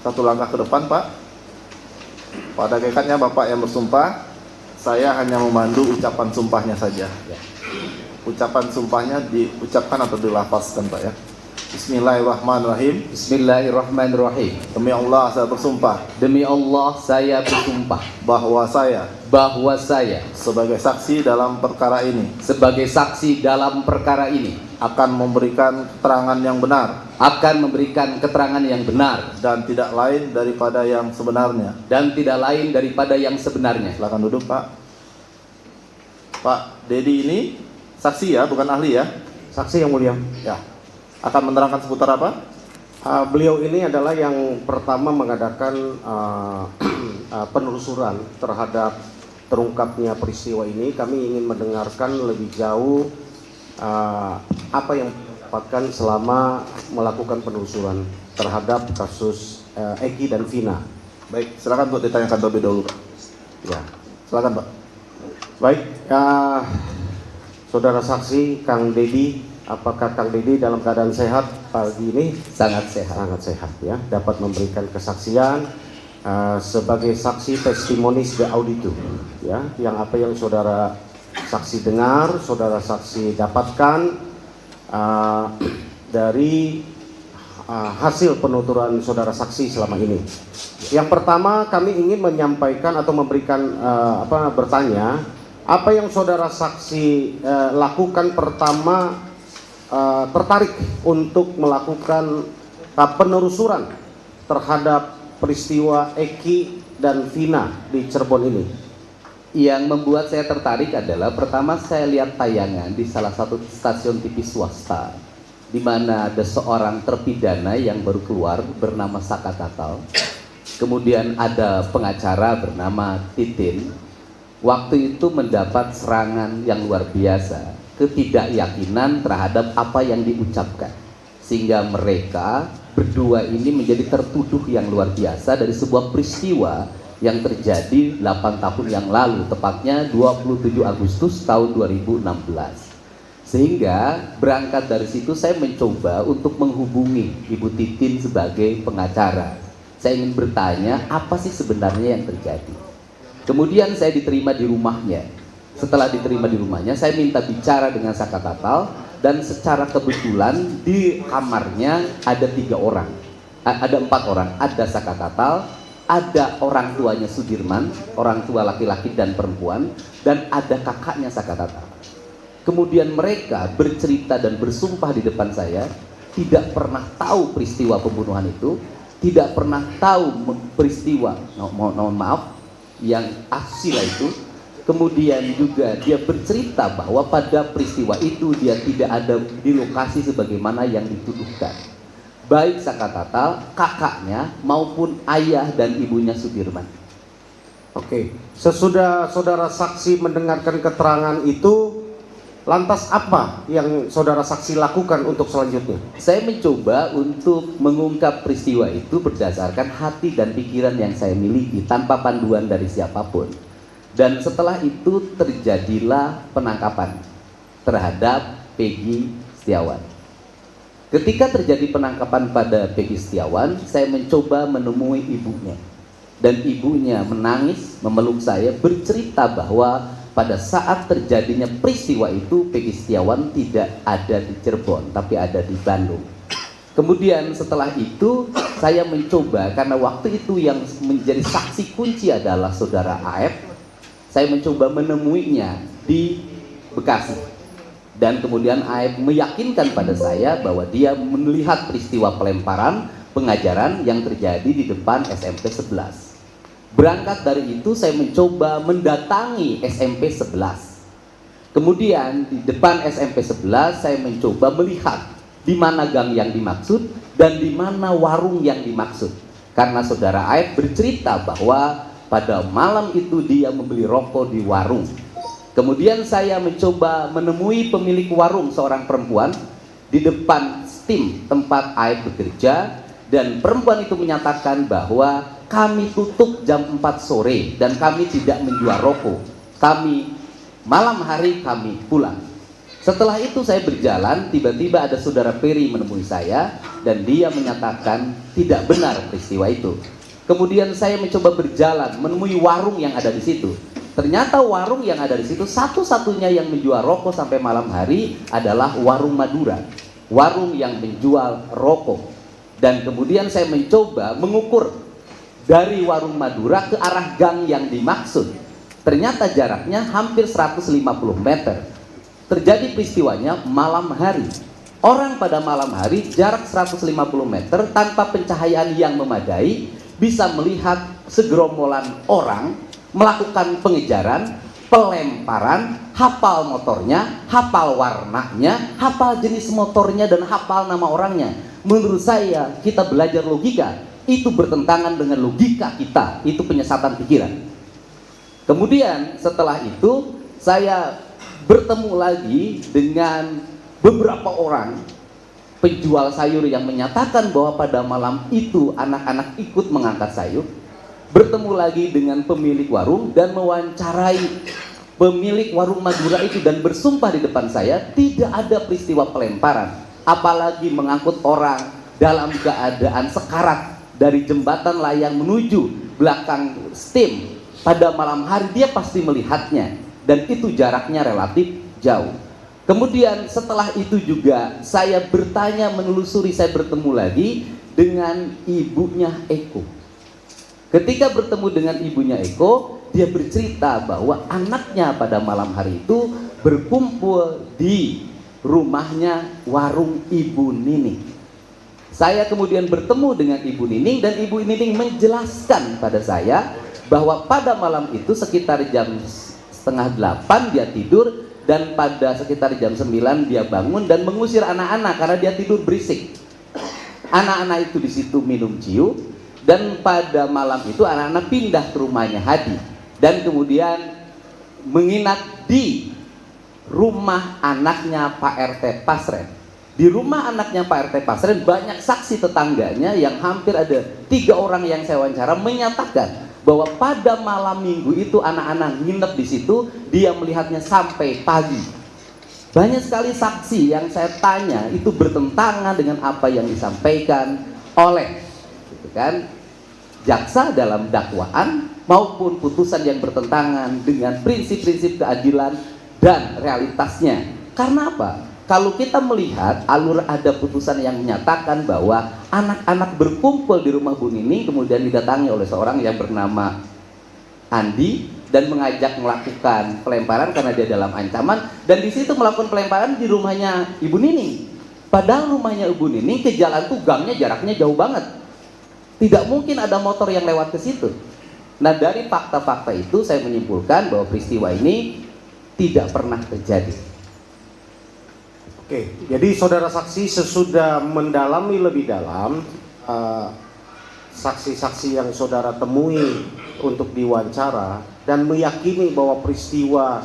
satu langkah ke depan, Pak. Pada hakikatnya Bapak yang bersumpah, saya hanya memandu ucapan sumpahnya saja. Ucapan sumpahnya diucapkan atau dilafazkan, Pak ya. Bismillahirrahmanirrahim. Bismillahirrahmanirrahim. Demi Allah saya bersumpah. Demi Allah saya bersumpah Bahwa saya sebagai saksi dalam perkara ini akan memberikan keterangan yang benar dan tidak lain daripada yang sebenarnya. Silakan duduk, Pak. Pak Dedi ini saksi ya, bukan ahli ya? Saksi yang mulia. Ya. Akan menerangkan seputar apa? Beliau ini adalah yang pertama mengadakan penelusuran terhadap terungkapnya peristiwa ini. Kami ingin mendengarkan lebih jauh apa yang didapatkan selama melakukan penelusuran terhadap kasus Eki dan Vina. Baik, silakan untuk ditanyakan terlebih dahulu, Pak. Ya, Silakan, Pak. baik. Saudara saksi Kang Dedi, apakah Kang Dedi dalam keadaan sehat pagi ini? Sangat sehat. Sangat sehat ya, dapat memberikan kesaksian sebagai saksi testimonis de auditu ya, yang apa yang saudara saksi dengar, saudara saksi dapatkan dari hasil penuturan saudara saksi selama ini. Yang pertama kami ingin menyampaikan atau memberikan bertanya, apa yang saudara saksi lakukan pertama tertarik untuk melakukan penelusuran terhadap peristiwa Eki dan Vina di Cirebon ini? Yang membuat saya tertarik adalah pertama saya lihat tayangan di salah satu stasiun TV swasta di mana ada seorang terpidana yang baru keluar bernama Saka Tatal. Kemudian ada pengacara bernama Titin. Waktu itu mendapat serangan yang luar biasa, ketidakyakinan terhadap apa yang diucapkan, sehingga mereka berdua ini menjadi tertuduh yang luar biasa dari sebuah peristiwa yang terjadi 8 tahun yang lalu, tepatnya 27 Agustus tahun 2016. Sehingga berangkat dari situ saya mencoba untuk menghubungi Ibu Titin sebagai pengacara. Saya ingin bertanya apa sih sebenarnya yang terjadi. Kemudian saya diterima di rumahnya. Setelah diterima di rumahnya, saya minta bicara dengan Saka Tatal, dan secara kebetulan di kamarnya ada 4 orang. Ada Saka Tatal, ada orang tuanya Sudirman, orang tua laki-laki dan perempuan, dan ada kakaknya Saka Tatal. Kemudian mereka bercerita dan bersumpah di depan saya, tidak pernah tahu peristiwa pembunuhan itu, tidak pernah tahu peristiwa, mohon maaf, yang asusila itu. Kemudian juga dia bercerita bahwa pada peristiwa itu dia tidak ada di lokasi sebagaimana yang dituduhkan. Baik Saka Tatal, kakaknya maupun ayah dan ibunya Sudirman. Oke, sesudah saudara saksi mendengarkan keterangan itu, lantas apa yang saudara saksi lakukan untuk selanjutnya? Saya mencoba untuk mengungkap peristiwa itu berdasarkan hati dan pikiran yang saya miliki tanpa panduan dari siapapun. Dan setelah itu terjadilah penangkapan terhadap Peggy Setiawan. Ketika terjadi penangkapan pada Peggy Setiawan, saya mencoba menemui ibunya. Dan ibunya menangis, memeluk saya, bercerita bahwa pada saat terjadinya peristiwa itu Peggy Setiawan tidak ada di Cirebon, tapi ada di Bandung. Kemudian setelah itu saya mencoba, karena waktu itu yang menjadi saksi kunci adalah saudara AF, saya mencoba menemuinya di Bekasi. Dan kemudian AF meyakinkan pada saya bahwa dia melihat peristiwa pelemparan pengajaran yang terjadi di depan SMP 11. Berangkat dari itu saya mencoba mendatangi SMP 11. Kemudian di depan SMP 11 saya mencoba melihat di mana gang yang dimaksud dan di mana warung yang dimaksud. Karena saudara AF bercerita bahwa pada malam itu dia membeli rokok di warung. Kemudian saya mencoba menemui pemilik warung, seorang perempuan, di depan steam tempat AF bekerja, dan perempuan itu menyatakan bahwa kami tutup jam 4 sore dan kami tidak menjual rokok. Malam hari kami pulang. Setelah itu saya berjalan, tiba-tiba ada saudara Peri menemui saya dan dia menyatakan tidak benar peristiwa itu. Kemudian saya mencoba berjalan menemui warung yang ada di situ. Ternyata warung yang ada di situ satu-satunya yang menjual rokok sampai malam hari adalah warung Madura, warung yang menjual rokok. Dan kemudian saya mencoba mengukur dari warung Madura ke arah gang yang dimaksud. Ternyata jaraknya hampir 150 meter. Terjadi peristiwanya malam hari. Orang pada malam hari jarak 150 meter tanpa pencahayaan yang memadai bisa melihat segerombolan orang melakukan pengejaran, pelemparan, hafal motornya, hafal warnanya, hafal jenis motornya, dan hafal nama orangnya. Menurut saya, kita belajar logika, itu bertentangan dengan logika kita, itu penyesatan pikiran. Kemudian setelah itu saya bertemu lagi dengan beberapa orang penjual sayur yang menyatakan bahwa pada malam itu anak-anak ikut mengangkat sayur. Bertemu lagi dengan pemilik warung dan mewawancarai pemilik warung Madura itu dan bersumpah di depan saya tidak ada peristiwa pelemparan, apalagi mengangkut orang dalam keadaan sekarat dari jembatan layang menuju belakang steam. Pada malam hari dia pasti melihatnya. Dan itu jaraknya relatif jauh. Kemudian setelah itu juga saya bertanya, menelusuri, saya bertemu lagi dengan ibunya Eko. Ketika bertemu dengan ibunya Eko, dia bercerita bahwa anaknya pada malam hari itu berkumpul di rumahnya warung Ibu Nining. Saya kemudian bertemu dengan Ibu Nining dan Ibu Nining menjelaskan pada saya bahwa pada malam itu sekitar jam 7:30 dia tidur dan pada sekitar jam 9 dia bangun dan mengusir anak-anak karena dia tidur berisik. Anak-anak itu di situ minum ciu dan pada malam itu anak-anak pindah ke rumahnya Hadi dan kemudian menginap di rumah anaknya Pak RT Pasren. Di rumah anaknya Pak RT Pasren banyak saksi tetangganya yang hampir ada 3 orang yang saya wawancara menyatakan bahwa pada malam minggu itu anak-anak nginep di situ, dia melihatnya sampai pagi. Banyak sekali saksi yang saya tanya itu bertentangan dengan apa yang disampaikan oleh gitu kan, jaksa dalam dakwaan maupun putusan yang bertentangan dengan prinsip-prinsip keadilan dan realitasnya. Karena apa? Kalau kita melihat alur ada putusan yang menyatakan bahwa anak-anak berkumpul di rumah Bu Nining kemudian didatangi oleh seorang yang bernama Andi dan mengajak melakukan pelemparan karena dia dalam ancaman dan di situ melakukan pelemparan di rumahnya Ibu Nining. Padahal rumahnya Ibu Nining ke jalan tuh gangnya jaraknya jauh banget. Tidak mungkin ada motor yang lewat ke situ. Nah, dari fakta-fakta itu saya menyimpulkan bahwa peristiwa ini tidak pernah terjadi. Oke, jadi saudara saksi sesudah mendalami lebih dalam saksi-saksi yang saudara temui untuk diwawancara dan meyakini bahwa peristiwa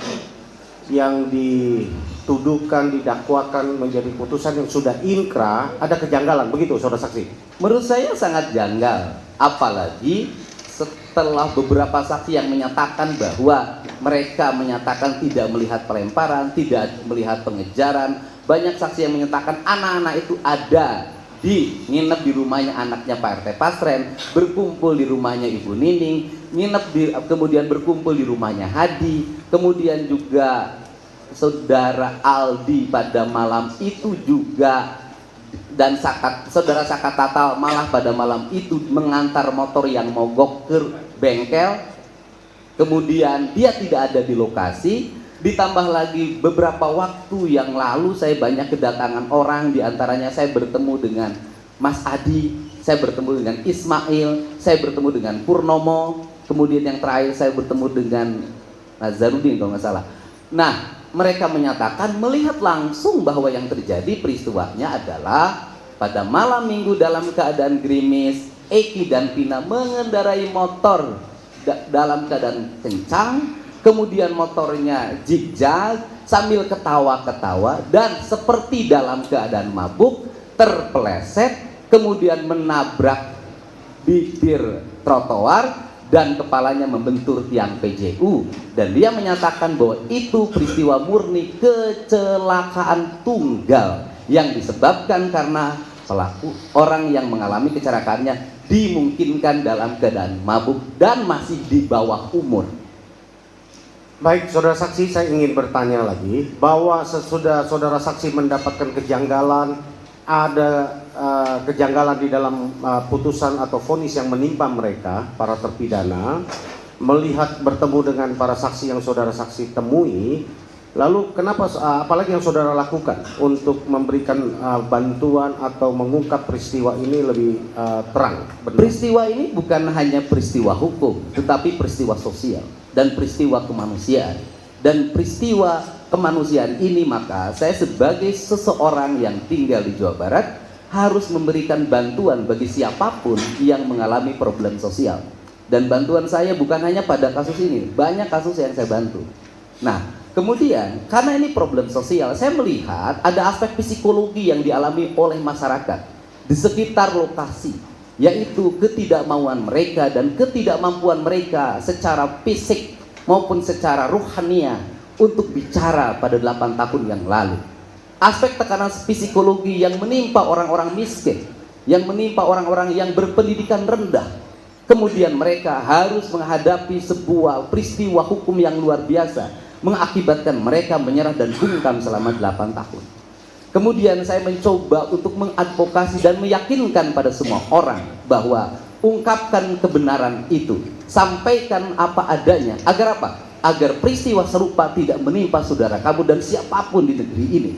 yang dituduhkan, didakwakan menjadi putusan yang sudah inkrah, ada kejanggalan, begitu saudara saksi? Menurut saya sangat janggal, apalagi setelah beberapa saksi yang menyatakan bahwa mereka menyatakan tidak melihat pelemparan, tidak melihat pengejaran. Banyak saksi yang menyatakan anak-anak itu ada nginep di rumahnya anaknya Pak RT Pasren, berkumpul di rumahnya Ibu Nining, kemudian berkumpul di rumahnya Hadi, kemudian juga saudara Aldi pada malam itu juga, dan saudara Saka Tatal malah pada malam itu mengantar motor yang mogok ke bengkel, kemudian dia tidak ada di lokasi. Ditambah lagi beberapa waktu yang lalu saya banyak kedatangan orang, diantaranya saya bertemu dengan Mas Adi, saya bertemu dengan Ismail, saya bertemu dengan Purnomo, kemudian yang terakhir saya bertemu dengan Nazarudin kalau nggak salah. Nah, mereka menyatakan melihat langsung bahwa yang terjadi peristiwanya adalah pada malam minggu dalam keadaan gerimis, Eki dan Pina mengendarai motor dalam keadaan kencang. Kemudian motornya zigzag sambil ketawa-ketawa dan seperti dalam keadaan mabuk terpeleset kemudian menabrak bibir trotoar dan kepalanya membentur tiang PJU, dan dia menyatakan bahwa itu peristiwa murni kecelakaan tunggal yang disebabkan karena pelaku orang yang mengalami kecelakaannya dimungkinkan dalam keadaan mabuk dan masih di bawah umur. Baik, saudara saksi, saya ingin bertanya lagi bahwa sesudah saudara saksi mendapatkan kejanggalan, ada kejanggalan di dalam putusan atau vonis yang menimpa mereka, para terpidana, melihat bertemu dengan para saksi yang saudara saksi temui, lalu kenapa, apalagi yang saudara lakukan untuk memberikan bantuan atau mengungkap peristiwa ini lebih terang? Benar? Peristiwa ini bukan hanya peristiwa hukum, tetapi peristiwa sosial dan peristiwa kemanusiaan. Dan peristiwa kemanusiaan ini, maka saya sebagai seseorang yang tinggal di Jawa Barat harus memberikan bantuan bagi siapapun yang mengalami problem sosial. Dan bantuan saya bukan hanya pada kasus ini, banyak kasus yang saya bantu. Nah, kemudian karena ini problem sosial, saya melihat ada aspek psikologi yang dialami oleh masyarakat di sekitar lokasi, yaitu ketidakmauan mereka dan ketidakmampuan mereka secara fisik maupun secara ruhania untuk bicara pada 8 tahun yang lalu. Aspek tekanan psikologi yang menimpa orang-orang miskin, yang menimpa orang-orang yang berpendidikan rendah. Kemudian mereka harus menghadapi sebuah peristiwa hukum yang luar biasa, mengakibatkan mereka menyerah dan bungkam selama 8 tahun. Kemudian saya mencoba untuk mengadvokasi dan meyakinkan pada semua orang bahwa ungkapkan kebenaran itu, sampaikan apa adanya. Agar apa? Agar peristiwa serupa tidak menimpa saudara kamu dan siapapun di negeri ini.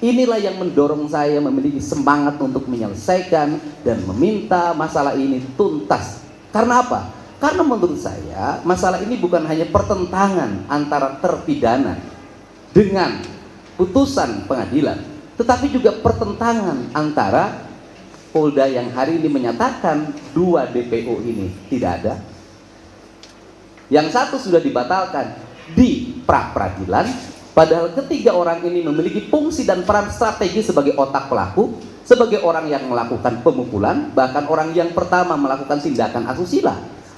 Inilah yang mendorong saya memiliki semangat untuk menyelesaikan dan meminta masalah ini tuntas. Karena apa? Karena menurut saya masalah ini bukan hanya pertentangan antara terpidana dengan putusan pengadilan, tetapi juga pertentangan antara Polda yang hari ini menyatakan 2 DPO ini tidak ada, yang satu sudah dibatalkan di pra-peradilan, padahal ketiga orang ini memiliki fungsi dan peran strategi sebagai otak pelaku, sebagai orang yang melakukan pemukulan, bahkan orang yang pertama melakukan tindakan asusila.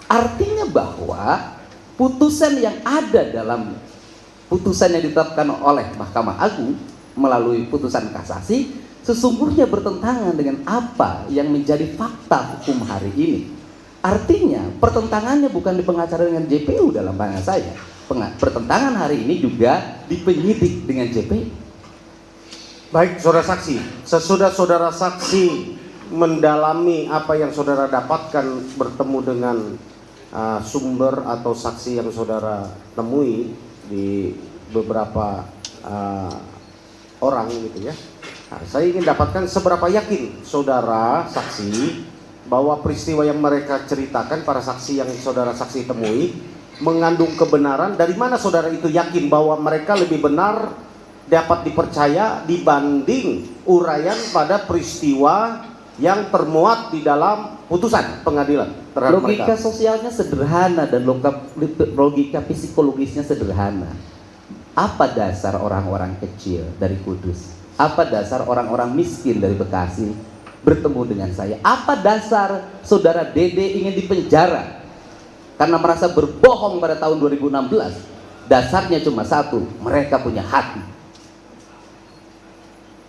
Artinya bahwa putusan yang ada dalam putusan yang ditetapkan oleh Mahkamah Agung melalui putusan kasasi sesungguhnya bertentangan dengan apa yang menjadi fakta hukum hari ini. Artinya pertentangannya bukan di pengacara dengan JPU dalam pandangan saya. Pertentangan hari ini juga di penyidik dengan JPU. Baik, saudara saksi, sesudah saudara saksi mendalami apa yang saudara dapatkan bertemu dengan sumber atau saksi yang saudara temui di beberapa orang gitu ya. Nah, saya ingin dapatkan seberapa yakin saudara saksi bahwa peristiwa yang mereka ceritakan, para saksi yang saudara saksi temui, mengandung kebenaran. Dari mana saudara itu yakin bahwa mereka lebih benar, dapat dipercaya dibanding uraian pada peristiwa yang termuat di dalam putusan pengadilan terhadap logika mereka? Sosialnya sederhana dan logika psikologisnya sederhana. Apa dasar orang-orang kecil dari Kudus? Apa dasar orang-orang miskin dari Bekasi bertemu dengan saya? Apa dasar saudara Dede ingin dipenjara karena merasa berbohong pada tahun 2016? Dasarnya cuma satu, mereka punya hati.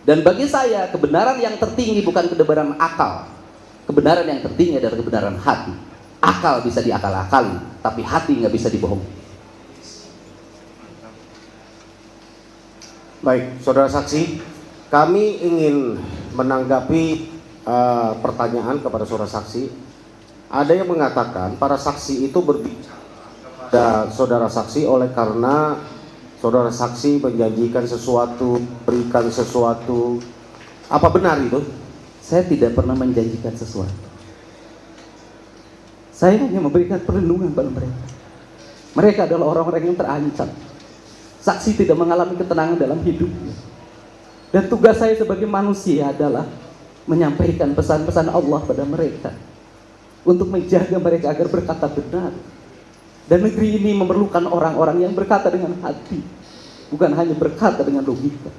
Dan bagi saya kebenaran yang tertinggi bukan kebenaran akal. Kebenaran yang tertinggi adalah kebenaran hati. Akal bisa diakal-akali, tapi hati nggak bisa dibohongi. Baik, saudara saksi, kami ingin menanggapi pertanyaan kepada saudara saksi. Ada yang mengatakan para saksi itu berbicara kepada saudara saksi oleh karena saudara saksi menjanjikan sesuatu, berikan sesuatu. Apa benar itu? Saya tidak pernah menjanjikan sesuatu. Saya hanya memberikan perlindungan pada mereka. Mereka adalah orang-orang yang terancam. Saksi tidak mengalami ketenangan dalam hidupnya. Dan tugas saya sebagai manusia adalah menyampaikan pesan-pesan Allah pada mereka, untuk menjaga mereka agar berkata benar. Dan negeri ini memerlukan orang-orang yang berkata dengan hati, bukan hanya berkata dengan logika.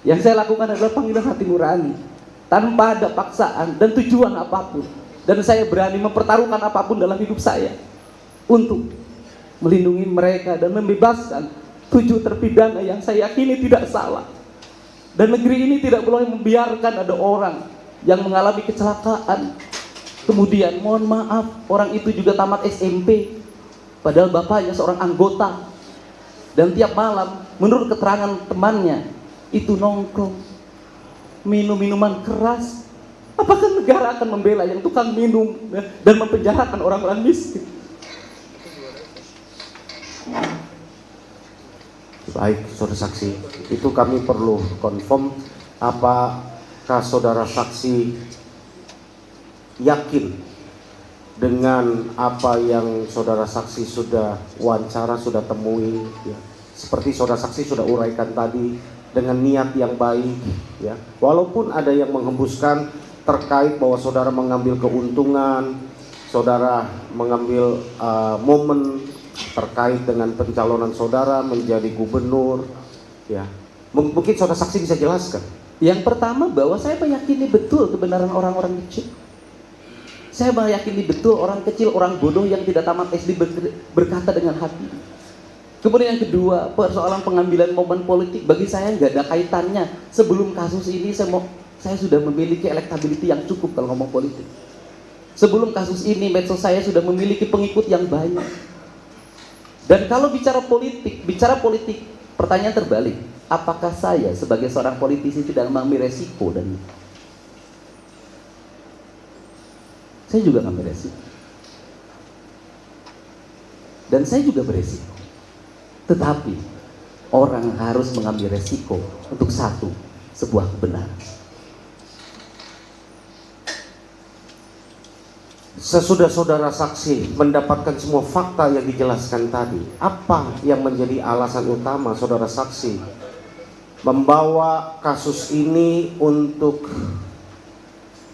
Yang saya lakukan adalah panggilan hati nurani, tanpa ada paksaan dan tujuan apapun. Dan saya berani mempertaruhkan apapun dalam hidup saya untuk melindungi mereka dan membebaskan 7 terpidana yang saya yakini tidak salah. Dan negeri ini tidak boleh membiarkan ada orang yang mengalami kecelakaan, kemudian mohon maaf orang itu juga tamat SMP, padahal bapaknya seorang anggota, dan tiap malam menurut keterangan temannya itu nongkrong minum minuman keras. Apakah negara akan membela yang tukang minum dan mempenjarakan orang-orang miskin? Baik, saudara saksi, itu kami perlu confirm, apakah saudara saksi yakin dengan apa yang saudara saksi sudah wawancara, sudah temui, ya. Seperti saudara saksi sudah uraikan tadi, dengan niat yang baik, ya. Walaupun ada yang menghembuskan terkait bahwa saudara mengambil keuntungan, saudara mengambil momen terkait dengan pencalonan saudara menjadi gubernur, ya. Mungkin saudara saksi bisa jelaskan. Yang pertama, bahwa saya meyakini betul kebenaran orang-orang kecil. Saya meyakini betul orang kecil, orang bodoh yang tidak tamat SD berkata dengan hati. Kemudian yang kedua, persoalan pengambilan momen politik bagi saya nggak ada kaitannya. Sebelum kasus ini saya sudah memiliki elektabilitas yang cukup kalau ngomong politik. Sebelum kasus ini medsos saya sudah memiliki pengikut yang banyak. Dan kalau bicara politik, pertanyaan terbalik, apakah saya sebagai seorang politisi tidak mengambil resiko dan saya juga mengambil resiko. Dan saya juga beresiko. Tetapi orang harus mengambil resiko untuk sebuah kebenaran. Sesudah saudara saksi mendapatkan semua fakta yang dijelaskan tadi, apa yang menjadi alasan utama saudara saksi membawa kasus ini untuk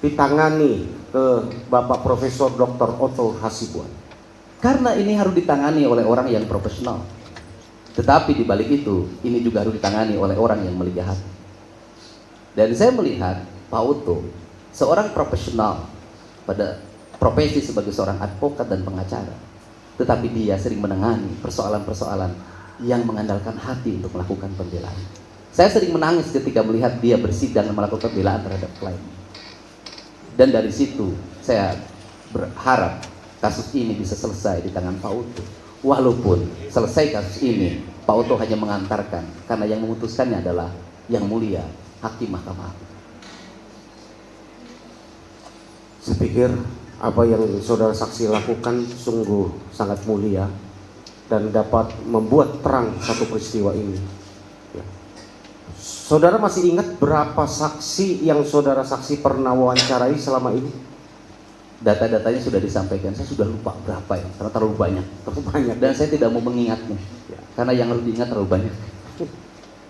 ditangani ke Bapak Profesor Dr. Otto Hasibuan? Karena ini harus ditangani oleh orang yang profesional. Tetapi di balik itu, ini juga harus ditangani oleh orang yang melihat. Dan saya melihat Pak Otto seorang profesional pada profesi sebagai seorang advokat dan pengacara, tetapi dia sering menangani persoalan-persoalan yang mengandalkan hati untuk melakukan pembelaan. Saya sering menangis ketika melihat dia bersidang dan melakukan pembelaan terhadap klien. Dan dari situ saya berharap kasus ini bisa selesai di tangan Pak Otto. Walaupun selesai kasus ini, Pak Otto hanya mengantarkan, karena yang memutuskannya adalah Yang Mulia Hakim Mahkamah Agung. Saya pikir apa yang saudara saksi lakukan sungguh sangat mulia dan dapat membuat terang satu peristiwa ini. Ya. Saudara masih ingat berapa saksi yang saudara saksi pernah wawancarai selama ini? Data-datanya sudah disampaikan, saya sudah lupa berapa ya, karena terlalu banyak. Dan saya tidak mau mengingatnya, ya, karena yang harus diingat terlalu banyak.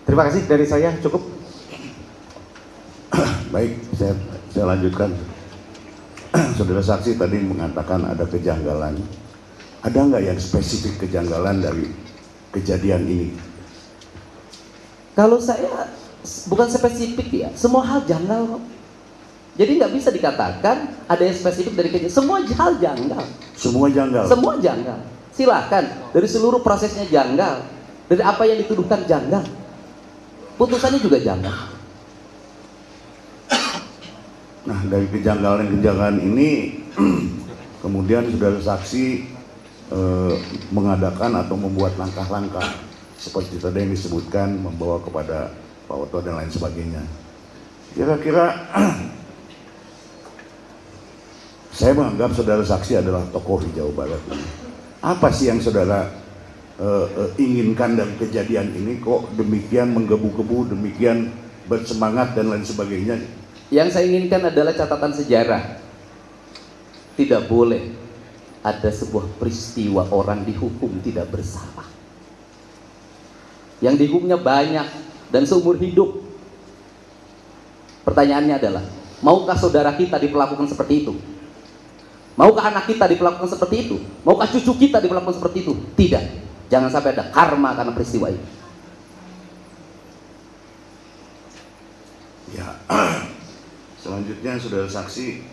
Terima kasih, dari saya cukup. Baik, saya lanjutkan. Saudara saksi tadi mengatakan ada kejanggalan. Ada nggak yang spesifik kejanggalan dari kejadian ini? Kalau saya bukan spesifik ya, semua hal janggal kok. Jadi nggak bisa dikatakan ada yang spesifik dari kejadian. Semua hal janggal. Semua janggal. Semua janggal. Silakan, dari seluruh prosesnya janggal. Dari apa yang dituduhkan janggal. Putusannya juga janggal. Nah, dari kejanggalan-kejanggalan ini kemudian saudara saksi mengadakan atau membuat langkah-langkah seperti tadi yang disebutkan, membawa kepada Pak Otto dan lain sebagainya. Kira-kira saya menganggap saudara saksi adalah tokoh di Jawa Barat ini. Apa sih yang saudara inginkan dari kejadian ini, kok demikian menggebu-gebu, demikian bersemangat dan lain sebagainya? Yang saya inginkan adalah catatan sejarah. Tidak boleh ada sebuah peristiwa orang dihukum tidak bersalah. Yang dihukumnya banyak dan seumur hidup. Pertanyaannya adalah, maukah saudara kita diperlakukan seperti itu? Maukah anak kita diperlakukan seperti itu? Maukah cucu kita diperlakukan seperti itu? Tidak. Jangan sampai ada karma karena peristiwa ini. Ya. Selanjutnya saudara saksi,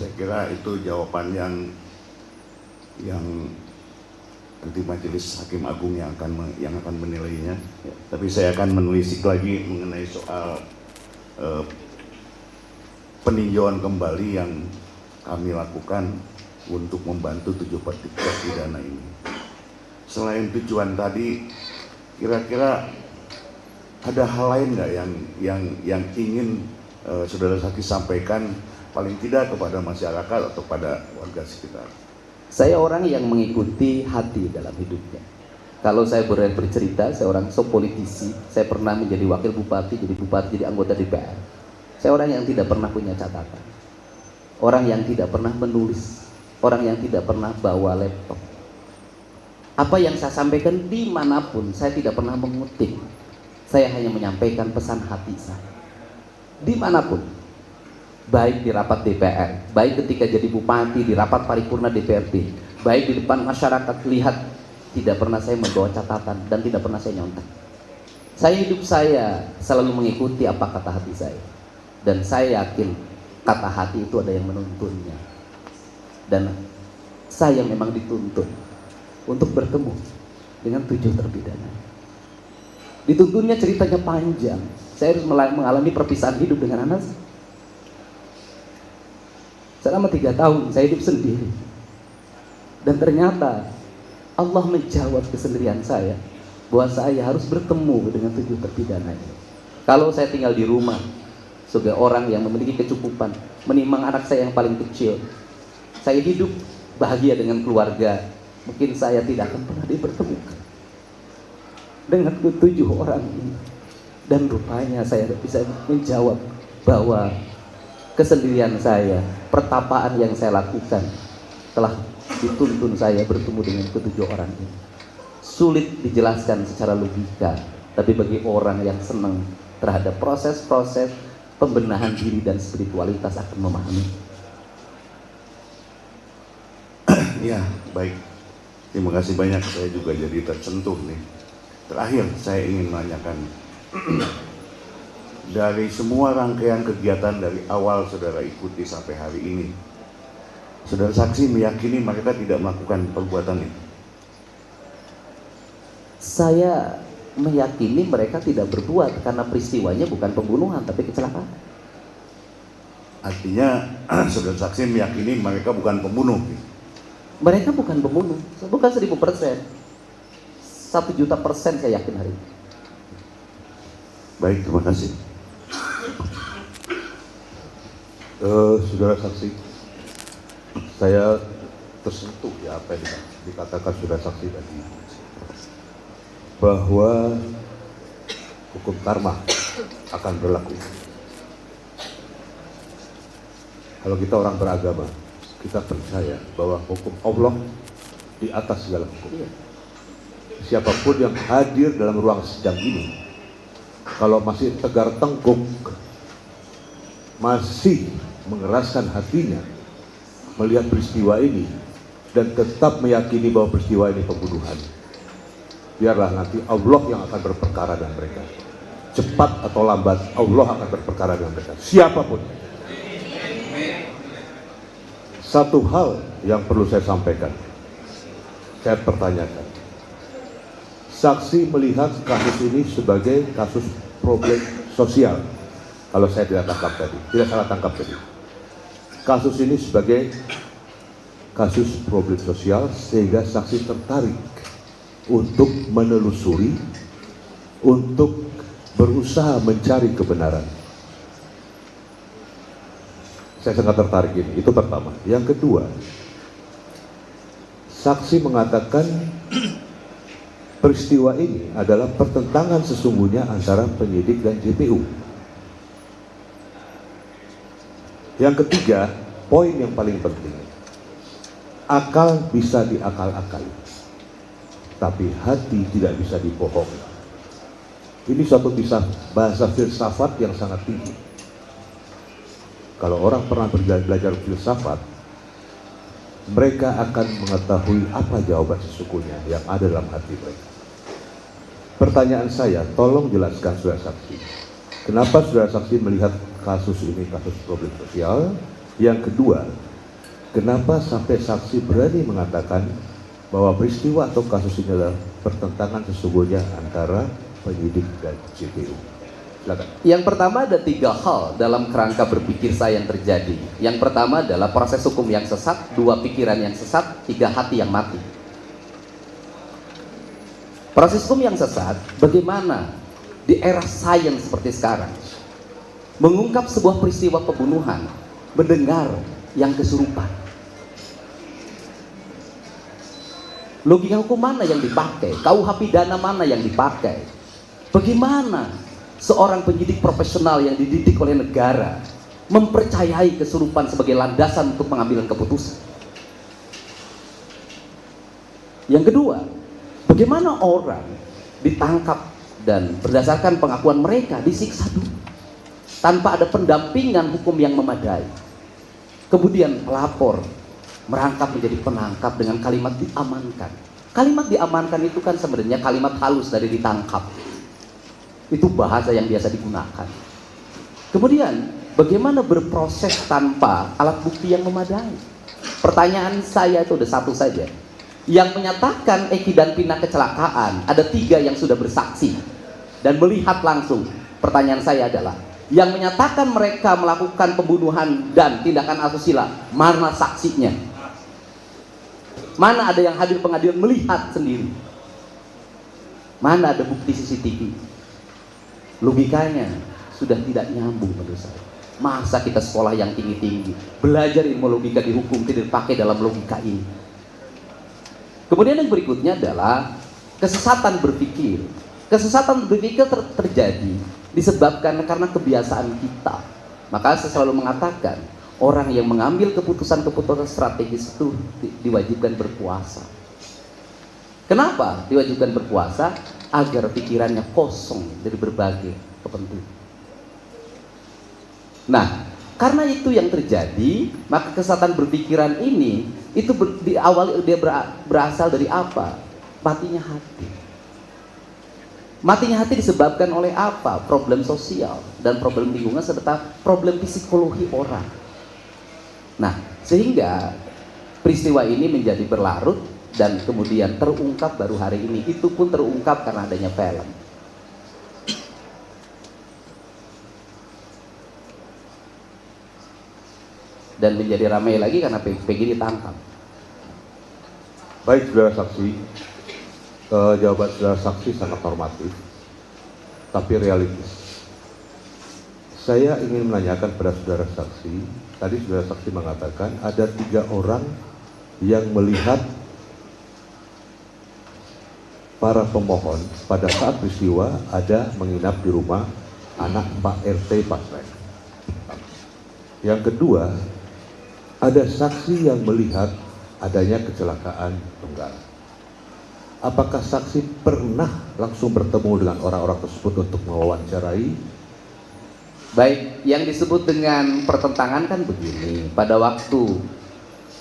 Saya kira itu jawaban yang nanti majelis hakim agung yang akan menilainya. Ya. Tapi saya akan menelisik lagi mengenai soal peninjauan kembali yang kami lakukan untuk membantu 7 terpidana ini. Selain tujuan tadi, kira-kira ada hal lain nggak yang ingin saudara saksi sampaikan paling tidak kepada masyarakat atau pada warga sekitar? Saya orang yang mengikuti hati dalam hidupnya. Kalau saya boleh bercerita, saya orang politisi. Saya pernah menjadi wakil bupati, jadi anggota DPR. Saya orang yang tidak pernah punya catatan, orang yang tidak pernah menulis, orang yang tidak pernah bawa laptop. Apa yang saya sampaikan dimanapun, saya tidak pernah mengutip. Saya hanya menyampaikan pesan hati saya. Dimanapun, baik di rapat DPR, baik ketika jadi bupati, di rapat paripurna DPRD, baik di depan masyarakat, lihat, tidak pernah saya membawa catatan dan tidak pernah saya nyontek. Hidup saya selalu mengikuti apa kata hati saya, dan saya yakin kata hati itu ada yang menuntunnya, dan saya memang dituntun untuk bertemu dengan 7 terpidana. Dituntunnya ceritanya panjang. Saya harus mengalami perpisahan hidup dengan anak saya. Selama 3 tahun saya hidup sendiri, dan ternyata Allah menjawab kesendirian saya bahwa saya harus bertemu dengan 7 terpidana ini. Kalau saya tinggal di rumah sebagai orang yang memiliki kecukupan, menimang anak saya yang paling kecil, saya hidup bahagia dengan keluarga, mungkin saya tidak akan pernah dipertemukan dengan 7 orang ini. Dan rupanya saya bisa menjawab bahwa kesendirian saya, pertapaan yang saya lakukan telah dituntun saya bertemu dengan 7 orang ini. Sulit dijelaskan secara logika, tapi bagi orang yang senang terhadap proses-proses pembenahan diri dan spiritualitas akan memahami. Ya, baik. Terima kasih banyak, saya juga jadi tersentuh nih. Terakhir, saya ingin menanyakan, dari semua rangkaian kegiatan dari awal saudara ikuti sampai hari ini, saudara saksi meyakini mereka tidak melakukan perbuatan itu? Saya meyakini mereka tidak berbuat karena peristiwanya bukan pembunuhan tapi kecelakaan. Artinya saudara saksi meyakini mereka bukan pembunuh? Mereka bukan pembunuh, bukan 1000%, 1.000.000% saya yakin hari ini. Baik, terima kasih. Saudara saksi, saya tersentuh ya apa yang dikatakan saudara saksi tadi, bahwa hukum karma akan berlaku. Kalau kita orang beragama, kita percaya bahwa hukum Allah di atas segala hukum. Siapapun yang hadir dalam ruang sidang ini, kalau masih tegar tengkuk, masih mengeraskan hatinya melihat peristiwa ini dan tetap meyakini bahwa peristiwa ini pembunuhan, biarlah nanti Allah yang akan berperkara dengan mereka. Cepat atau lambat Allah akan berperkara dengan mereka, siapapun. Satu hal yang perlu saya sampaikan, saya pertanyakan, saksi melihat kasus ini sebagai kasus problem sosial. Kalau saya tidak salah tangkap tadi, kasus ini sebagai kasus problem sosial, sehingga saksi tertarik untuk menelusuri, untuk berusaha mencari kebenaran. Saya sangat tertarik ini, itu pertama. Yang kedua, saksi mengatakan peristiwa ini adalah pertentangan sesungguhnya antara penyidik dan JPU. Yang ketiga, poin yang paling penting, akal bisa diakal-akali, tapi hati tidak bisa dibohongi. Ini suatu bahasa filsafat yang sangat tinggi. Kalau orang pernah belajar filsafat, mereka akan mengetahui apa jawaban sesungguhnya yang ada dalam hati mereka. Pertanyaan saya, tolong jelaskan saudara saksi, kenapa saudara saksi melihat kasus ini kasus problem sosial? Yang kedua, kenapa sampai saksi berani mengatakan bahwa peristiwa atau kasus ini adalah pertentangan sesungguhnya antara penyidik dan JPU? Silakan. Yang pertama ada 3 hal dalam kerangka berpikir saya yang terjadi. Yang pertama adalah proses hukum yang sesat, 2 pikiran yang sesat, 3 hati yang mati. Proses hukum yang sesat, bagaimana di era sains seperti sekarang mengungkap sebuah peristiwa pembunuhan, mendengar yang kesurupan. Logika hukum mana yang dipakai? KUH pidana mana yang dipakai? Bagaimana seorang penyidik profesional yang dididik oleh negara mempercayai kesurupan sebagai landasan untuk pengambilan keputusan? Yang kedua, bagaimana orang ditangkap dan berdasarkan pengakuan mereka disiksa dulu tanpa ada pendampingan hukum yang memadai. Kemudian pelapor merangkap menjadi penangkap dengan kalimat diamankan. Kalimat diamankan itu kan sebenarnya kalimat halus dari ditangkap. Itu bahasa yang biasa digunakan. Kemudian bagaimana berproses tanpa alat bukti yang memadai? Pertanyaan saya itu ada satu saja. Yang menyatakan Eki dan Pina kecelakaan, ada 3 yang sudah bersaksi dan melihat langsung. Pertanyaan saya adalah, yang menyatakan mereka melakukan pembunuhan dan tindakan asusila, mana saksinya? Mana ada yang hadir pengadilan melihat sendiri? Mana ada bukti CCTV? Logikanya sudah tidak nyambung menurut saya. Masa kita sekolah yang tinggi-tinggi, belajar ilmu logika di hukum tidak dipakai dalam logika ini? Kemudian yang berikutnya adalah kesesatan berpikir. Kesesatan berpikir terjadi disebabkan karena kebiasaan kita. Maka saya selalu mengatakan, orang yang mengambil keputusan-keputusan strategis itu diwajibkan berpuasa. Kenapa diwajibkan berpuasa? Agar pikirannya kosong dari berbagai kepentingan. Nah, karena itu yang terjadi, maka kesesatan berpikiran ini itu di awal dia berasal dari apa? Matinya hati. Matinya hati disebabkan oleh apa? Problem sosial dan problem lingkungan serta problem psikologi orang. Nah, sehingga peristiwa ini menjadi berlarut dan kemudian terungkap baru hari ini. Itu pun terungkap karena adanya film. Dan menjadi ramai lagi karena Peggy ditangkap. Baik, saudara saksi, jawaban saudara saksi sangat normatif, tapi realistis. Saya ingin menanyakan pada saudara saksi, tadi saudara saksi mengatakan ada 3 orang yang melihat para pemohon pada saat peristiwa ada menginap di rumah anak Pak RT Pasrek. Yang kedua, ada saksi yang melihat adanya kecelakaan tunggal. Apakah saksi pernah langsung bertemu dengan orang-orang tersebut untuk mewawancarai? Baik, yang disebut dengan pertentangan kan begini. Pada waktu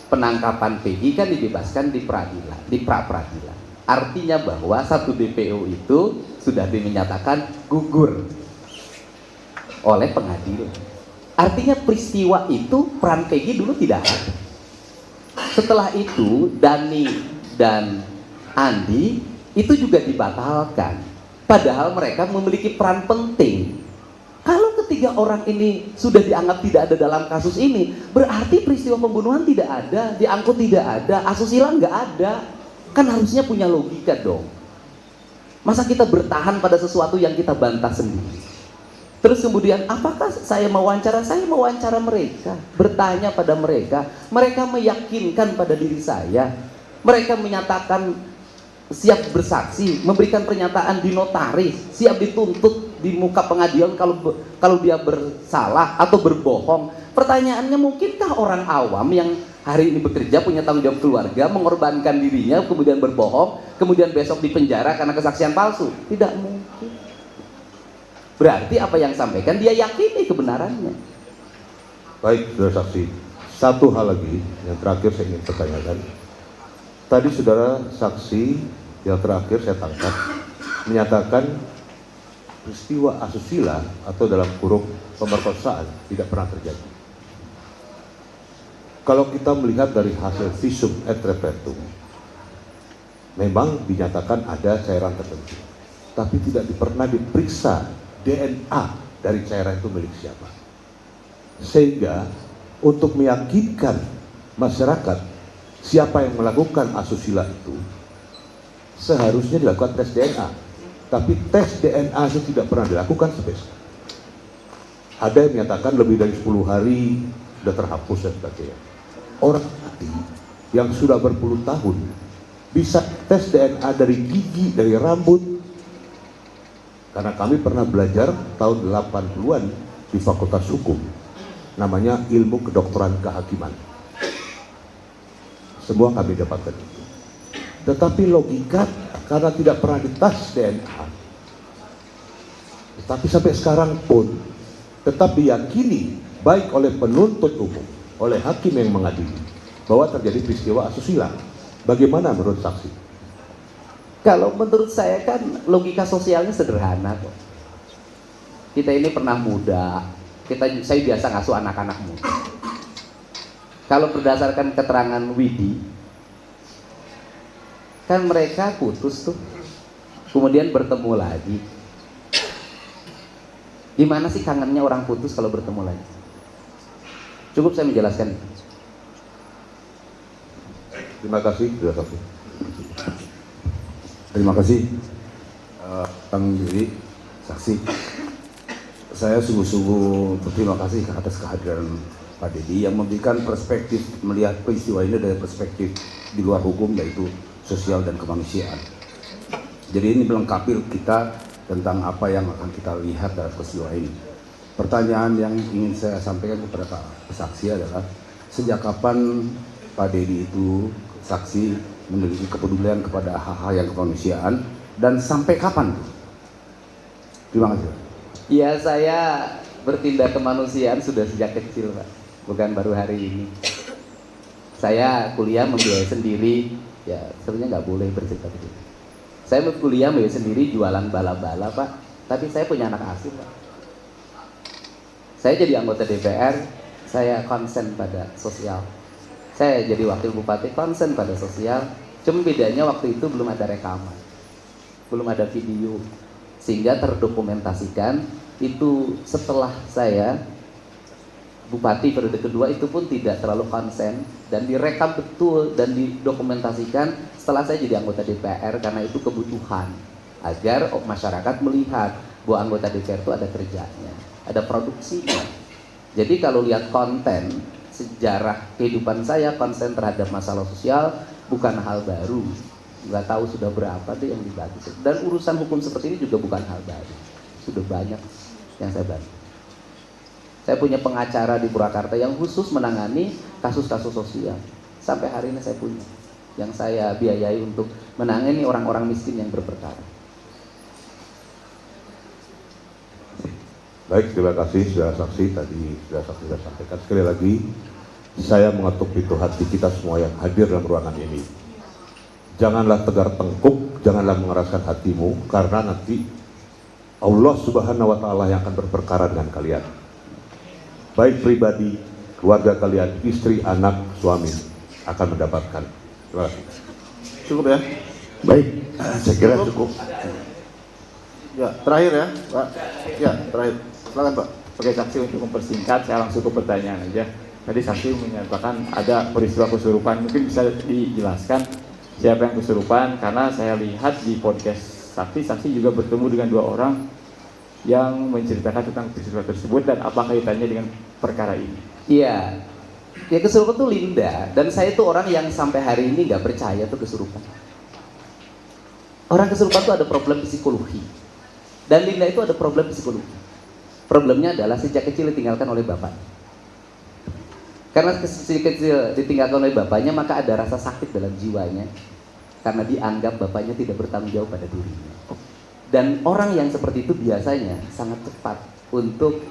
penangkapan Peggy kan dibebaskan di peradilan, di pra-peradilan. Artinya bahwa satu DPO itu sudah dinyatakan gugur oleh pengadilan. Artinya peristiwa itu peran Peggy dulu tidak ada. Setelah itu Dani dan Andi itu juga dibatalkan. Padahal mereka memiliki peran penting. Kalau ketiga orang ini sudah dianggap tidak ada dalam kasus ini, berarti peristiwa pembunuhan tidak ada, diangkut tidak ada, asusila nggak ada. Kan harusnya punya logika dong. Masa kita bertahan pada sesuatu yang kita bantah sendiri? Terus kemudian, apakah saya mewawancara? Saya mewawancara mereka, bertanya pada mereka. Mereka meyakinkan pada diri saya. Mereka menyatakan siap bersaksi, memberikan pernyataan di notaris, siap dituntut di muka pengadilan kalau dia bersalah atau berbohong. Pertanyaannya, mungkinkah orang awam yang hari ini bekerja, punya tanggung jawab keluarga, mengorbankan dirinya, kemudian berbohong, kemudian besok dipenjara karena kesaksian palsu? Tidak mungkin. Berarti apa yang sampaikan dia yakini kebenarannya. Baik, saudara saksi. Satu hal lagi yang terakhir saya ingin pertanyakan. Tadi saudara saksi yang terakhir saya tangkap menyatakan peristiwa asusila atau dalam kurung pemerkosaan tidak pernah terjadi. Kalau kita melihat dari hasil visum et repertum, memang dinyatakan ada cairan tertentu, tapi tidak pernah diperiksa DNA dari cairan itu milik siapa. Sehingga untuk meyakinkan masyarakat siapa yang melakukan asusila itu, seharusnya dilakukan tes DNA. Tapi tes DNA itu tidak pernah dilakukan sampai sekarang. Ada yang menyatakan lebih dari 10 hari sudah terhapus dan sebagainya. Orang mati yang sudah berpuluh tahun bisa tes DNA dari gigi, dari rambut. Karena kami pernah belajar tahun 80-an di Fakultas Hukum, namanya ilmu kedokteran kehakiman. Semua kami dapatkan itu. Tetapi logika karena tidak pernah dites DNA, tetapi sampai sekarang pun tetap diyakini baik oleh penuntut umum, oleh hakim yang mengadili bahwa terjadi peristiwa asusila. Bagaimana menurut saksi? Kalau menurut saya kan logika sosialnya sederhana kok. Kita ini pernah muda, saya biasa ngasuh anak-anak muda. Kalau berdasarkan keterangan Widi, kan mereka putus tuh, kemudian bertemu lagi. Gimana sih kangennya orang putus kalau bertemu lagi? Cukup saya menjelaskan. Terima kasih, sudah saksi. Terima kasih, Kang Diri, saksi. Saya sungguh-sungguh berterima kasih atas kehadiran Pak Dedi yang memberikan perspektif melihat peristiwa ini dari perspektif di luar hukum, yaitu sosial dan kemanusiaan. Jadi ini melengkapi kita tentang apa yang akan kita lihat dari peristiwa ini. Pertanyaan yang ingin saya sampaikan kepada Pak saksi adalah, sejak kapan Pak Dedi itu saksi memiliki kepedulian kepada hal-hal yang kemanusiaan, dan sampai kapan? Terima kasih. Ya, saya bertindak kemanusiaan sudah sejak kecil, Pak. Bukan baru hari ini. Saya kuliah membiayai sendiri, ya sebenarnya nggak boleh bercerita begitu. Saya kuliah membiayai sendiri, jualan bala-bala, Pak. Tapi saya punya anak asuh, Pak. Saya jadi anggota DPR, saya konsen pada sosial. Saya jadi wakil bupati, konsen pada sosial. Cuma bedanya waktu itu belum ada rekaman, belum ada video, sehingga terdokumentasikan. Itu setelah saya bupati periode kedua, itu pun tidak terlalu konsen dan direkam betul dan didokumentasikan setelah saya jadi anggota DPR, karena itu kebutuhan agar masyarakat melihat bahwa anggota DPR itu ada kerjanya, ada produksinya. Jadi kalau lihat konten sejarah kehidupan saya, konsen terhadap masalah sosial bukan hal baru. Nggak tahu sudah berapa deh yang dibantu. Dan urusan hukum seperti ini juga bukan hal baru. Sudah banyak yang saya bantu. Saya punya pengacara di Purwakarta yang khusus menangani kasus-kasus sosial. Sampai hari ini saya punya, yang saya biayai untuk menangani orang-orang miskin yang berperkara. Baik, terima kasih sudah saksi. Tadi sudah saksi sudah sampaikan. Sekali lagi, saya mengetuk pintu hati kita semua yang hadir dalam ruangan ini. Janganlah tegar tengkuk, janganlah mengeraskan hatimu, karena nanti Allah Subhanahu wa Ta'ala yang akan berperkara dengan kalian. Baik pribadi, keluarga kalian, istri, anak, suami akan mendapatkan. Terima kasih. Cukup ya? Baik, saya kira cukup. Ya, terakhir ya, Pak. Ya, terakhir. Silakan, Pak. Oke, saksi, untuk mempersingkat, saya langsung ke pertanyaan aja. Tadi saksi menyatakan ada peristiwa kesurupan, mungkin bisa dijelaskan siapa yang kesurupan, karena saya lihat di podcast saksi juga bertemu dengan 2 orang yang menceritakan tentang peristiwa tersebut dan apa kaitannya dengan perkara ini. Iya, ya kesurupan tuh Linda, dan saya tuh orang yang sampai hari ini nggak percaya tuh kesurupan. Orang kesurupan tuh ada problem psikologi, dan Linda itu ada problem psikologi. Problemnya adalah sejak kecil ditinggalkan oleh bapak. Karena sejak kecil ditinggalkan oleh bapaknya, maka ada rasa sakit dalam jiwanya, karena dianggap bapaknya tidak bertanggung jawab pada dirinya. Dan orang yang seperti itu biasanya sangat cepat untuk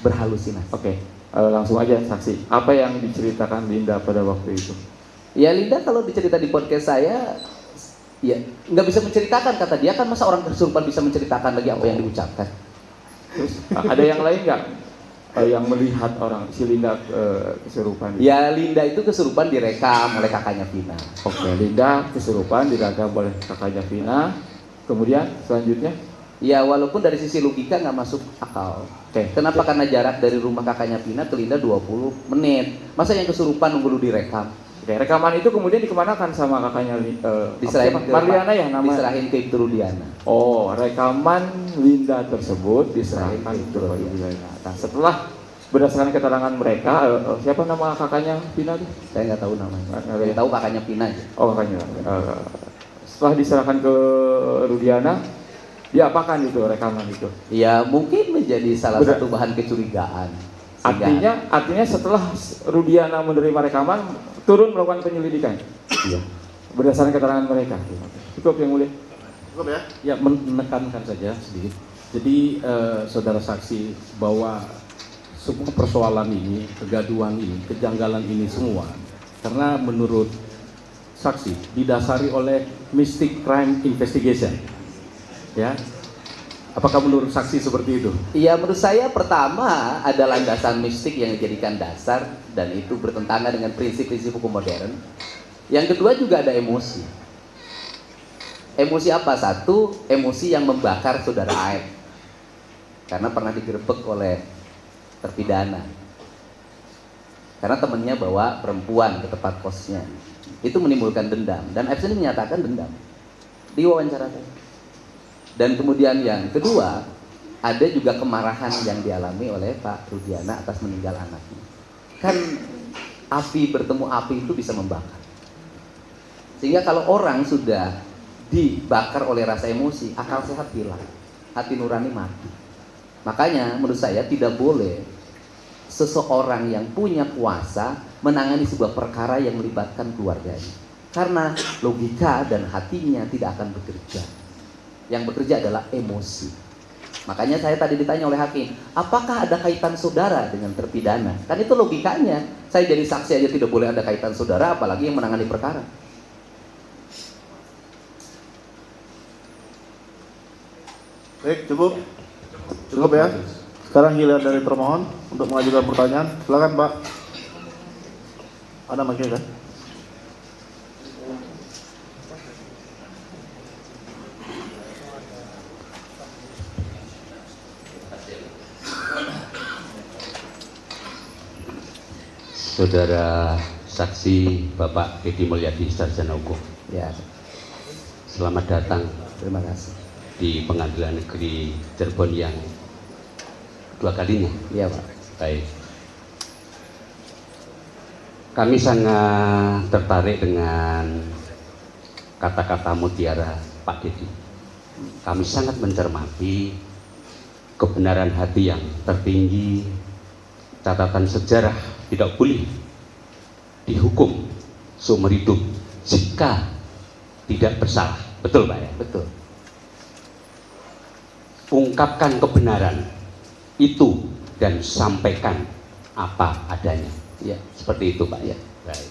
berhalusinasi. Oke, langsung aja saksi. Apa yang diceritakan Linda pada waktu itu? Ya, Linda kalau dicerita di podcast saya, ya nggak bisa menceritakan, kata dia. Kan masa orang kesurupan bisa menceritakan lagi apa yang diucapkan? Terus ada yang lain nggak yang melihat orang si Linda kesurupan? Ya Linda itu kesurupan direkam oleh kakaknya Vina. Oke, Linda kesurupan direkam oleh kakaknya Vina. Kemudian selanjutnya? Ya walaupun dari sisi logika nggak masuk akal. Oke. Kenapa? Karena jarak dari rumah kakaknya Vina ke Linda 20 menit. Masa yang kesurupan nunggu dulu direkam? Oke, rekaman itu kemudian dikemanakan sama kakaknya Diserahin ke Marliana ya namanya? Diserahin ke Ibtu Rudiana. Oh, rekaman Linda tersebut diserahkan ke Ibtu Rudiana. Nah, setelah berdasarkan keterangan mereka, siapa nama kakaknya Vina tuh? Saya nggak tahu namanya. Nggak Saya tahu kakaknya Vina aja. Oh, kakaknya. Setelah diserahkan ke Rudiana, diapakan itu rekaman itu? Ya mungkin menjadi salah Benar. satu bahan kecurigaan. Sehingga- Artinya setelah Rudiana menerima rekaman, turun melakukan penyelidikan. Iya. Berdasarkan keterangan mereka. Cukup yang mulia. Cukup ya? Ya, menekankan saja sedikit. Jadi saudara saksi bahwa semua persoalan ini, kegaduhan ini, kejanggalan ini semua, karena menurut saksi didasari oleh Mystic Crime Investigation. Ya, apakah menurut saksi seperti itu? Iya, menurut saya pertama ada landasan mistik yang dijadikan dasar dan itu bertentangan dengan prinsip-prinsip hukum modern. Yang kedua juga ada emosi. Emosi apa? Satu, emosi yang membakar saudara Aep karena pernah digerebek oleh terpidana. Karena temannya bawa perempuan ke tempat kosnya. Itu menimbulkan dendam dan Aep sendiri menyatakan dendam di wawancara saya. Dan kemudian yang kedua, ada juga kemarahan yang dialami oleh Pak Rudiana atas meninggal anaknya. Kan api bertemu api itu bisa membakar. Sehingga kalau orang sudah dibakar oleh rasa emosi, akal sehat hilang, hati nurani mati. Makanya menurut saya tidak boleh seseorang yang punya kuasa menangani sebuah perkara yang melibatkan keluarganya. Karena logika dan hatinya tidak akan bekerja. Yang bekerja adalah emosi. Makanya saya tadi ditanya oleh hakim, apakah ada kaitan saudara dengan terpidana? Kan itu logikanya. Saya jadi saksi aja tidak boleh ada kaitan saudara, apalagi yang menangani perkara. Baik, cukup. Cukup ya. Sekarang giliran dari termohon untuk mengajukan pertanyaan. Silakan, Pak. Ada mic kan? Saudara saksi Bapak Edi Mulyadi Sarjana Hukum, Ya, selamat datang terima kasih. di Pengadilan Negeri Cirebon yang kedua kalinya. Iya, Pak. Baik. Kami sangat tertarik dengan kata-kata mutiara Pak Dedi. Kami sangat mencermati kebenaran hati yang tertinggi, catatan sejarah tidak boleh dihukum seumur hidup jika tidak bersalah. Betul, Pak ya? Betul. Ungkapkan kebenaran itu dan sampaikan apa adanya. Ya, Seperti itu, Pak ya. Baik.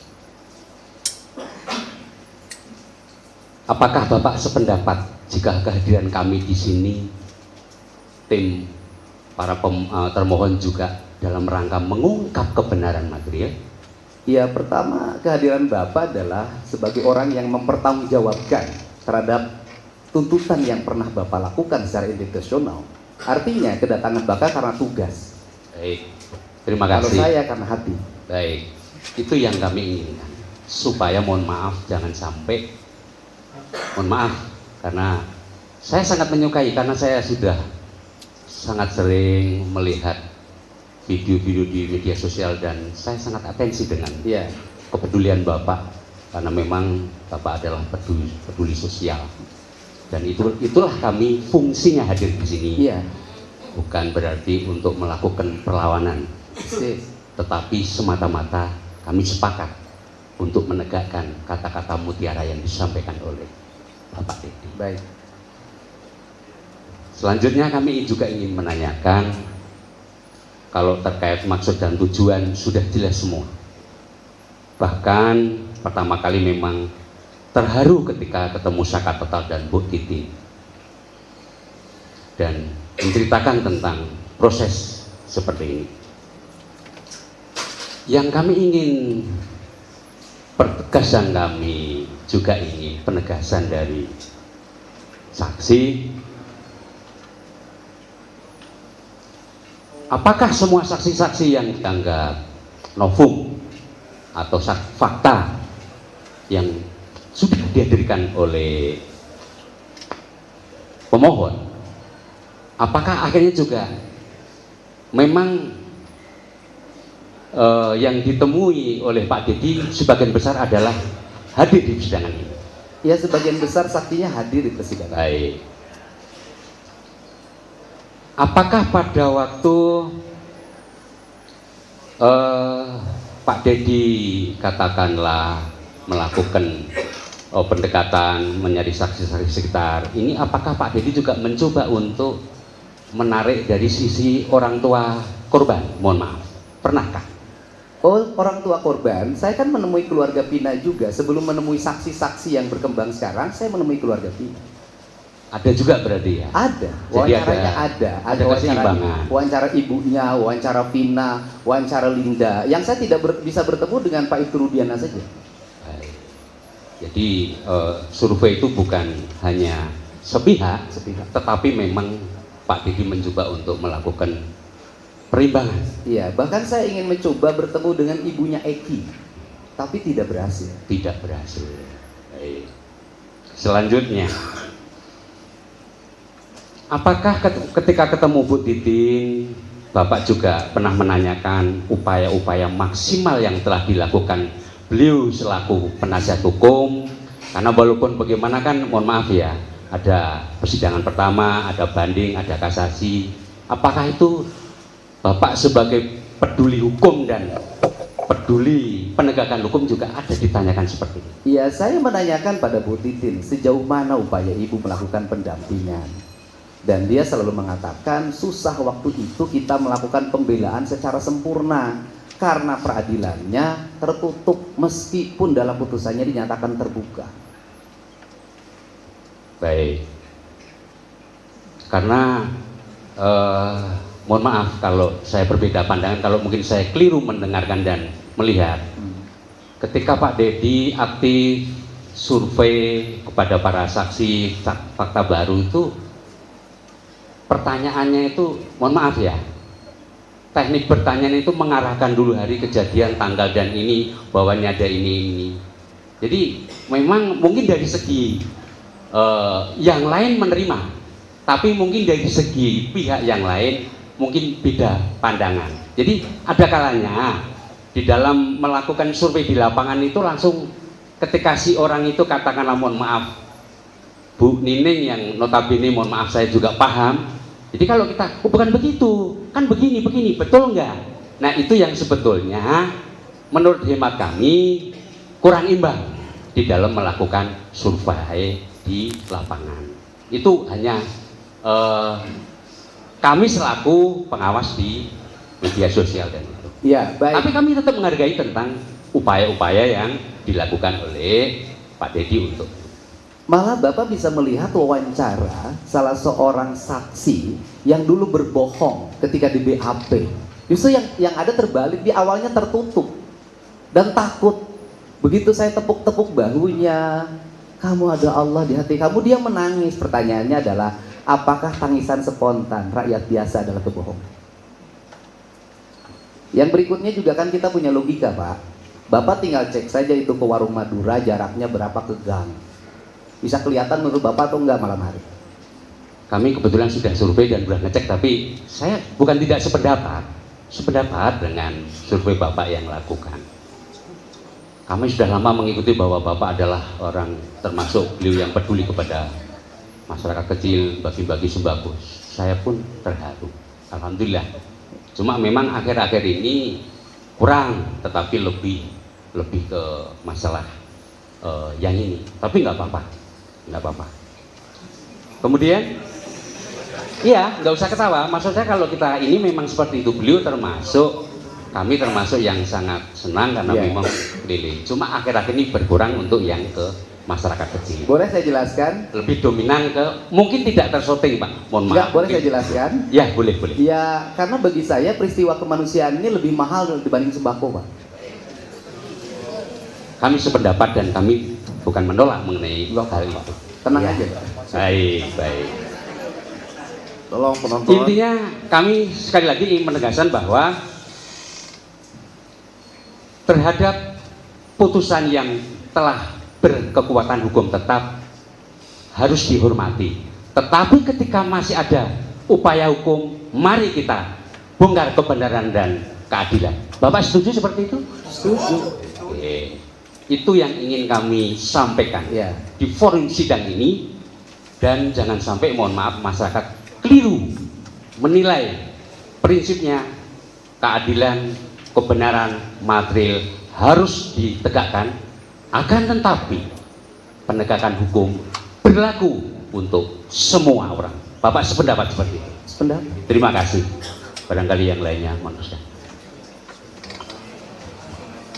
Apakah Bapak sependapat jika kehadiran kami di sini, tim para termohon juga dalam rangka mengungkap kebenaran material? Ya, pertama kehadiran Bapak adalah sebagai orang yang mempertanggungjawabkan terhadap tuntutan yang pernah Bapak lakukan secara institusional. Artinya kedatangan Bapak karena tugas. Baik, terima Kalau kasih. saya karena hati. Baik, itu yang kami inginkan. Supaya mohon maaf jangan sampai, mohon maaf karena saya sangat menyukai, karena saya sudah sangat sering melihat video-video di media sosial dan saya sangat atensi dengan Ya, kepedulian Bapak, karena memang Bapak adalah peduli sosial dan itulah kami fungsinya hadir di sini. iya. Bukan berarti untuk melakukan perlawanan, Sip. tetapi semata-mata kami sepakat untuk menegakkan kata-kata mutiara yang disampaikan oleh Bapak Dedi. Baik. Selanjutnya kami juga ingin menanyakan, kalau terkait maksud dan tujuan sudah jelas semua. Bahkan pertama kali memang terharu ketika ketemu Saka Total dan Bu Titi dan menceritakan tentang proses seperti ini. yang kami ingin pertegasan, kami juga ingin penegasan dari saksi. Apakah semua saksi-saksi yang dianggap novum atau fakta yang sudah dihadirkan oleh pemohon, apakah akhirnya juga memang yang ditemui oleh Pak Dedi sebagian besar adalah hadir di persidangan ini? Ya, sebagian besar saksinya hadir di persidangan. Baik. Apakah pada waktu Pak Dedi katakanlah melakukan pendekatan mencari saksi-saksi sekitar ini, apakah Pak Dedi juga mencoba untuk menarik dari sisi orang tua korban? Mohon maaf, pernahkah? Oh, orang tua korban, saya kan menemui keluarga Pina juga. Sebelum menemui saksi-saksi yang berkembang sekarang, saya menemui keluarga Pina. Ada juga berarti ya? Ada, Jadi wawancaranya ada keseimbangan. wawancara ibunya, wawancara Pina, wawancara Linda. Yang saya tidak bisa bertemu dengan Pak Ibtu Rudiana saja. Baik. Jadi survei itu bukan hanya sepihak, tetapi memang Pak Dedi mencoba untuk melakukan perimbangan. Iya, bahkan saya ingin mencoba bertemu dengan ibunya Eki, tapi tidak berhasil. Tidak berhasil. Baik. Selanjutnya, apakah ketika ketemu Bu Titin, Bapak juga pernah menanyakan upaya-upaya maksimal yang telah dilakukan beliau selaku penasihat hukum? Karena walaupun bagaimana kan, mohon maaf ya, ada persidangan pertama, ada banding, ada kasasi. Apakah itu Bapak sebagai peduli hukum dan peduli penegakan hukum juga ada ditanyakan seperti ini? Iya, saya menanyakan pada Bu Titin sejauh mana upaya ibu melakukan pendampingan. Dan dia selalu mengatakan susah waktu itu kita melakukan pembelaan secara sempurna karena peradilannya tertutup meskipun dalam putusannya dinyatakan terbuka. Baik. Karena mohon maaf kalau saya berbeda pandangan, kalau mungkin saya keliru mendengarkan dan melihat. Ketika Pak Dedi aktif survei kepada para saksi fakta baru itu, pertanyaannya itu, mohon maaf ya, teknik pertanyaan itu mengarahkan dulu hari kejadian, tanggal dan ini, bahwa ini ada ini. Jadi memang mungkin dari segi yang lain menerima, tapi mungkin dari segi pihak yang lain mungkin beda pandangan. Jadi ada kalanya di dalam melakukan survei di lapangan itu langsung ketika si orang itu katakanlah, mohon maaf Bu Nining yang notabene mohon maaf saya juga paham. Jadi kalau kita, oh bukan begitu, kan begini, betul nggak? Nah itu yang sebetulnya menurut hemat kami kurang imbang di dalam melakukan survei di lapangan. Itu hanya kami selaku pengawas di media sosial dan itu. Ya, baik. Tapi kami tetap menghargai tentang upaya-upaya yang dilakukan oleh Pak Dedi untuk. Malah Bapak bisa melihat wawancara salah seorang saksi yang dulu berbohong ketika di BAP. Justru yang ada terbalik, di awalnya tertutup dan takut. Begitu saya tepuk-tepuk bahunya, kamu ada Allah di hati kamu, dia menangis. Pertanyaannya adalah, apakah tangisan spontan rakyat biasa adalah kebohongan? Yang berikutnya juga kan kita punya logika, Pak. Bapak tinggal cek saja itu ke warung Madura, jaraknya berapa ke gang. Bisa kelihatan menurut Bapak atau enggak malam hari? Kami kebetulan sudah survei dan sudah ngecek, tapi saya bukan tidak sependapat dengan survei Bapak yang lakukan. Kami sudah lama mengikuti bahwa Bapak adalah orang termasuk beliau yang peduli kepada masyarakat kecil, bagi-bagi sembako. Saya pun terharu, alhamdulillah. Cuma memang akhir-akhir ini kurang, tetapi lebih ke masalah yang ini. Tapi nggak apa-apa. Kemudian, iya, nggak usah ketawa. Maksud saya kalau kita ini memang seperti itu, kami termasuk yang sangat senang karena memang keliling. Cuma akhir-akhir ini berkurang untuk yang ke masyarakat kecil. Boleh saya jelaskan? Lebih dominan ke mungkin tidak tersyuting Pak, mohon Enggak, maaf. boleh Mungkin- saya jelaskan? Ya boleh. Ya, karena bagi saya peristiwa kemanusiaan ini lebih mahal dibanding sembako, Pak. Kami sependapat dan kami bukan menolak mengenai hal itu. Tenang Ya. aja, Pak. Baik. Tolong penonton. Intinya kami sekali lagi ingin menegaskan bahwa terhadap putusan yang telah berkekuatan hukum tetap harus dihormati. Tetapi ketika masih ada upaya hukum, mari kita bongkar kebenaran dan keadilan. Bapak setuju seperti itu? Setuju. Oke. Itu yang ingin kami sampaikan Ya. di forum sidang ini, dan jangan sampai mohon maaf masyarakat keliru menilai prinsipnya keadilan, kebenaran material harus ditegakkan, akan tetapi penegakan hukum berlaku untuk semua orang. Bapak sependapat seperti itu. Sependapat. Terima kasih. Barangkali yang lainnya manusia.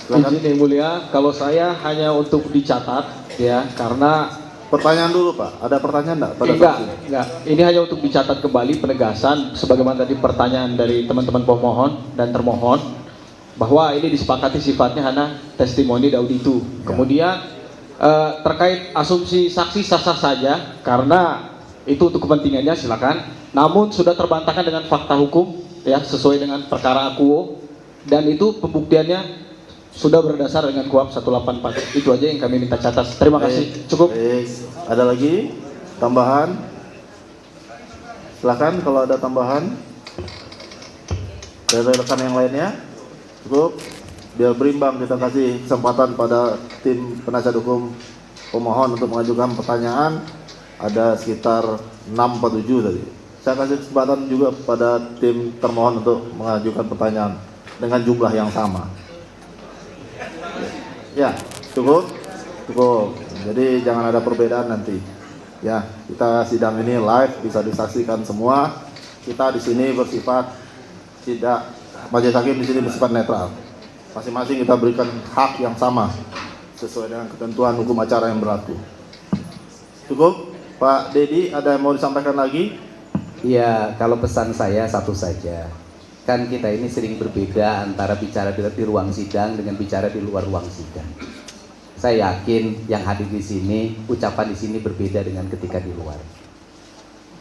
Izin yang mulia, kalau saya hanya untuk dicatat ya, karena Pertanyaan dulu Pak, ada pertanyaan enggak pada enggak, saksi? enggak. Ini hanya untuk dicatat kembali penegasan sebagaimana tadi pertanyaan dari teman-teman pemohon dan termohon bahwa ini disepakati sifatnya hanya testimoni auditu. Kemudian terkait asumsi saksi sah-sah saja karena itu untuk kepentingannya silakan. Namun sudah terbantahkan dengan fakta hukum ya sesuai dengan perkara akuo dan itu pembuktiannya sudah berdasar dengan KUHP 184. Itu aja yang kami minta catat. Terima kasih. Cukup. Baik. Ada lagi tambahan? Silakan kalau ada tambahan dari rekan yang lainnya. Cukup. Biar berimbang, kita kasih kesempatan pada tim penasihat hukum pemohon untuk mengajukan pertanyaan. Ada sekitar 6 atau 7 tadi. Saya kasih kesempatan juga pada tim termohon untuk mengajukan pertanyaan dengan jumlah yang sama. Ya, cukup. Jadi jangan ada perbedaan nanti. Ya, kita sidang ini live, bisa disaksikan semua. Kita di sini bersifat tidak, majelis hakim di sini bersifat netral. Masing-masing kita berikan hak yang sama sesuai dengan ketentuan hukum acara yang berlaku. Cukup, Pak Dedi, ada yang mau disampaikan lagi? Ya, kalau pesan saya satu saja. Kan kita ini sering berbeda antara bicara di ruang sidang dengan bicara di luar ruang sidang. Saya yakin yang hadir di sini, ucapan di sini berbeda dengan ketika di luar.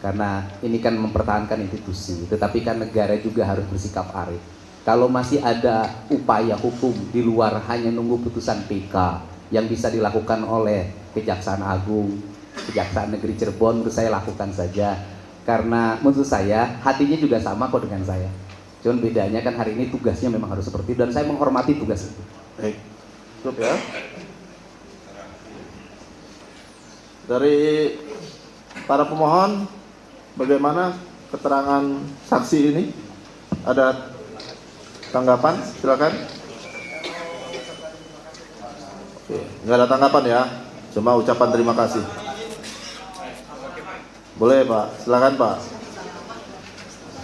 Karena ini kan mempertahankan institusi, tetapi kan negara juga harus bersikap arif. Kalau masih ada upaya hukum di luar hanya nunggu putusan PK yang bisa dilakukan oleh Kejaksaan Agung, Kejaksaan Negeri Cirebon, menurut saya lakukan saja. Karena menurut saya hatinya juga sama kok dengan saya. Cuman bedanya kan hari ini tugasnya memang harus seperti itu dan saya menghormati tugas itu. Baik, cukup ya. Dari para pemohon, bagaimana keterangan saksi ini? Ada tanggapan? Silakan. Oke, nggak ada tanggapan ya, cuma ucapan terima kasih. Boleh Pak, silakan Pak.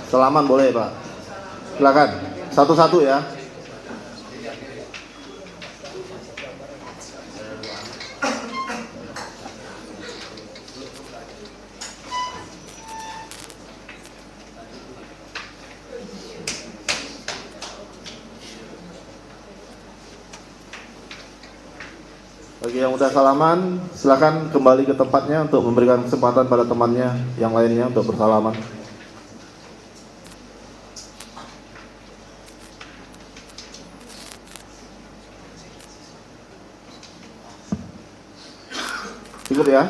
Salaman boleh Pak. Silakan, satu-satu ya. Bagi yang udah salaman, silakan kembali ke tempatnya untuk memberikan kesempatan pada temannya yang lainnya untuk bersalaman. Cukup ya.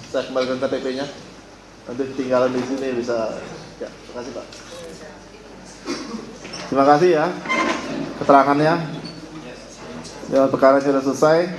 Saya kembalikan KTP-nya. Nanti tinggalan di sini bisa. Ya, terima kasih Pak. Terima kasih ya keterangannya. Ya, perkara sudah selesai.